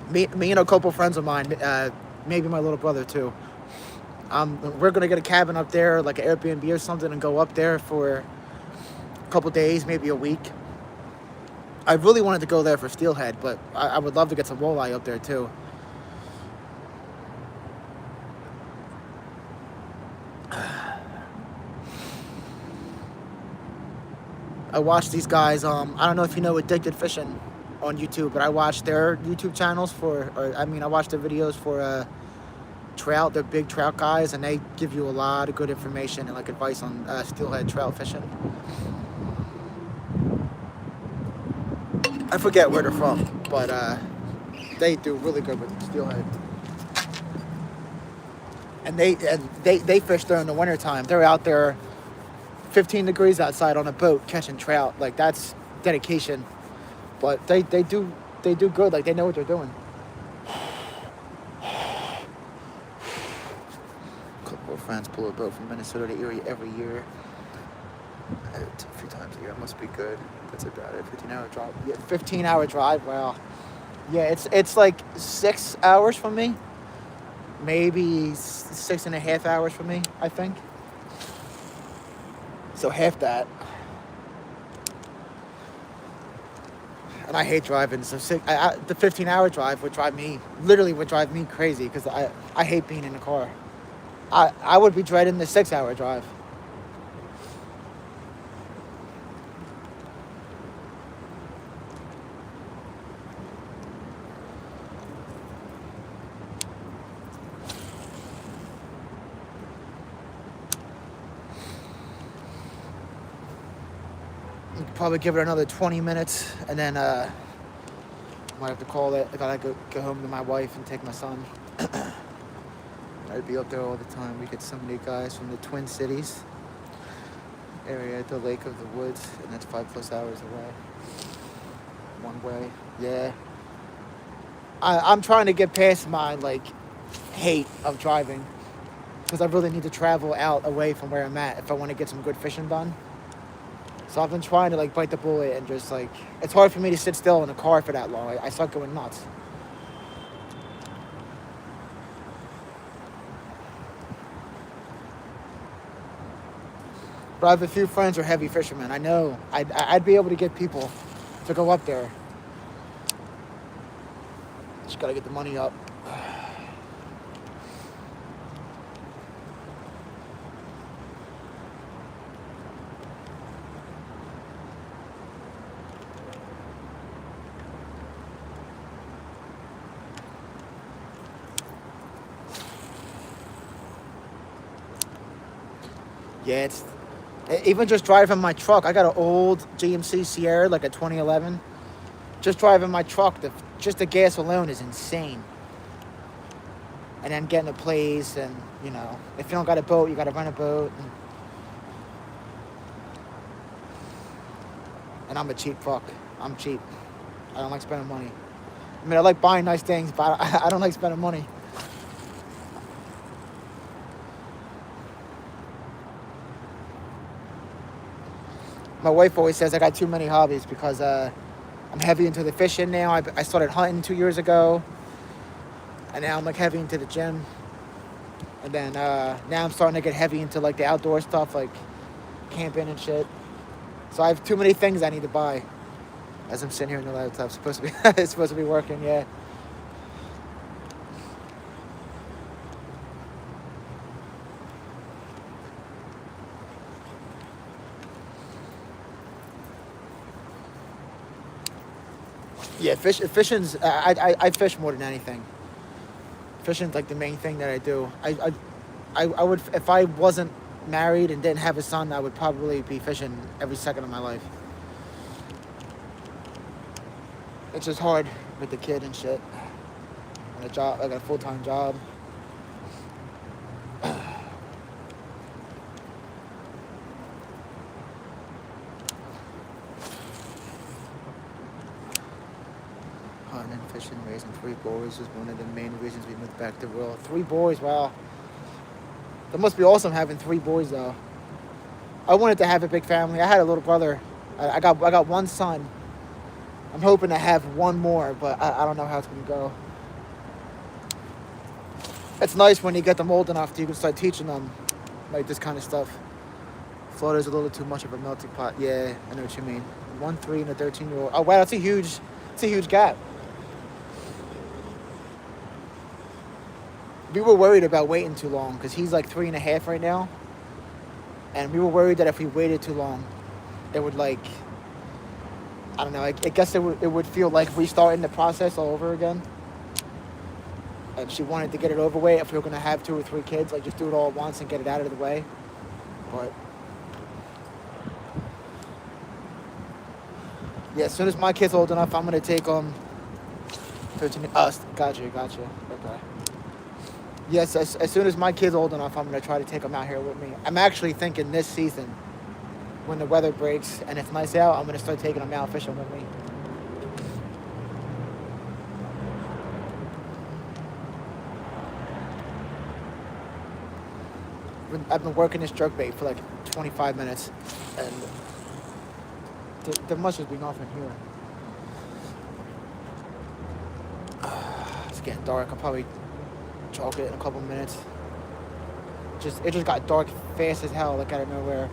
S1: Me and a couple friends of mine, maybe my little brother too. We're gonna get a cabin up there, like an Airbnb or something, and go up there for a couple days, maybe a week. I really wanted to go there for steelhead, but I would love to get some walleye up there too. I watch these guys, I don't know if you know Addicted Fishing on YouTube, but I watch their YouTube channels I watch their videos for trout. They're big trout guys, and they give you a lot of good information and like advice on steelhead trout fishing. I forget where they're from, but they do really good with steelhead. And they fish during the wintertime. They're out there 15 degrees outside on a boat catching trout. Like, that's dedication. But they do good. Like, they know what they're doing. friends pull a boat from Minnesota to Erie every year. A few times a year. It must be good. That's about it. 15-hour drive. Yeah, 15-hour drive. Wow. Yeah, it's like 6 hours from me. Maybe 6.5 hours from me, I think. So half that. And I hate driving. So the 15-hour drive would drive me crazy because I hate being in the car. I would be dreading the 6-hour drive. Probably give it another 20 minutes, and then might have to call it. I gotta go home to my wife and take my son. I'd be up there all the time. We get so many guys from the Twin Cities area at the Lake of the Woods, and that's 5+ hours away. One way. Yeah. I'm trying to get past my hate of driving, because I really need to travel out away from where I'm at if I want to get some good fishing done. So I've been trying to bite the bullet and just it's hard for me to sit still in a car for that long. I start going nuts. But I have a few friends who are heavy fishermen. I know I'd be able to get people to go up there. Just gotta get the money up. Yeah, it's even just driving my truck. I got an old GMC Sierra, like a 2011. Just driving my truck, just the gas alone is insane. And then getting a place, and if you don't got a boat, you got to rent a boat. And I'm a cheap fuck. I'm cheap. I don't like spending money. I mean, I like buying nice things, but I don't like spending money. My wife always says I got too many hobbies because I'm heavy into the fishing now. I started hunting 2 years ago, and now I'm heavy into the gym. And then now I'm starting to get heavy into the outdoor stuff, like camping and shit. So I have too many things I need to buy. As I'm sitting here in the laptop, it's supposed to be working, yeah. Yeah, fishing's. I fish more than anything. Fishing's the main thing that I do. I would, if I wasn't married and didn't have a son, I would probably be fishing every second of my life. It's just hard with the kid and shit. And a job, I got a full-time job. Hunting and fishing, raising 3 boys was one of the main reasons we moved back to rural. 3 boys, wow. That must be awesome having 3 boys though. I wanted to have a big family. I had a little brother. I got one son. I'm hoping to have one more, but I don't know how it's gonna go. It's nice when you get them old enough that you can start teaching them this kind of stuff. Florida's a little too much of a melting pot. Yeah, I know what you mean. 1, 3, and a 13-year-old. Oh wow, it's a huge gap. We were worried about waiting too long because he's 3.5 right now, and we were worried that if we waited too long, it would I don't know. I guess it would feel like restarting the process all over again. And she wanted to get it over with. If we were gonna have 2 or 3 kids, just do it all at once and get it out of the way. But yeah, as soon as my kid's old enough, I'm gonna take them. 13. Gotcha. Okay. Yes, as soon as my kid's old enough, I'm gonna try to take them out here with me. I'm actually thinking this season, when the weather breaks and it's nice out, I'm gonna start taking them out fishing with me. I've been working this jerkbait for like 25 minutes, and there must just be nothing here. It's getting dark. I'll probably chalk it in a couple minutes. It just got dark fast as hell, like out of nowhere.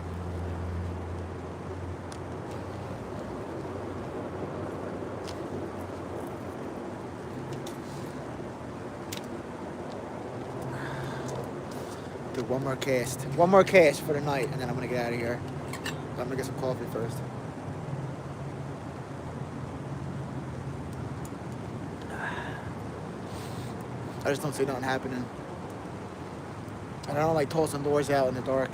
S1: Do one more cast for the night, and then I'm gonna get out of here. I'm gonna get some coffee first. I just don't see nothing happening. And I don't like tossing lures out in the dark.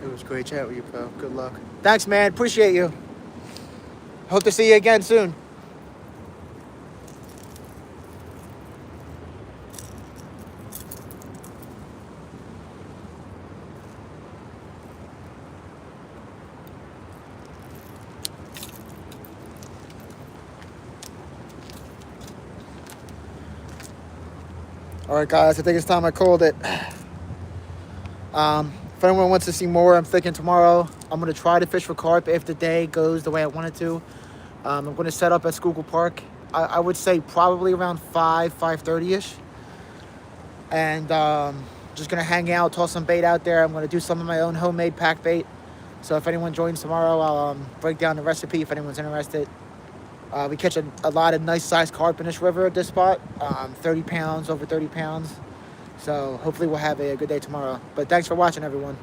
S1: It was great chat with you, bro. Good luck. Thanks, man. Appreciate you. Hope to see you again soon. All right, guys. I think it's time I called it. If anyone wants to see more, I'm thinking tomorrow I'm going to try to fish for carp if the day goes the way I want it to. I'm going to set up at Schuylkill Park. I would say probably around 5:30ish. And just going to hang out, toss some bait out there. I'm going to do some of my own homemade pack bait. So if anyone joins tomorrow, I'll break down the recipe if anyone's interested. We catch a lot of nice sized carp in this river at this spot. 30 pounds, over 30 pounds. So hopefully we'll have a good day tomorrow. But thanks for watching, everyone.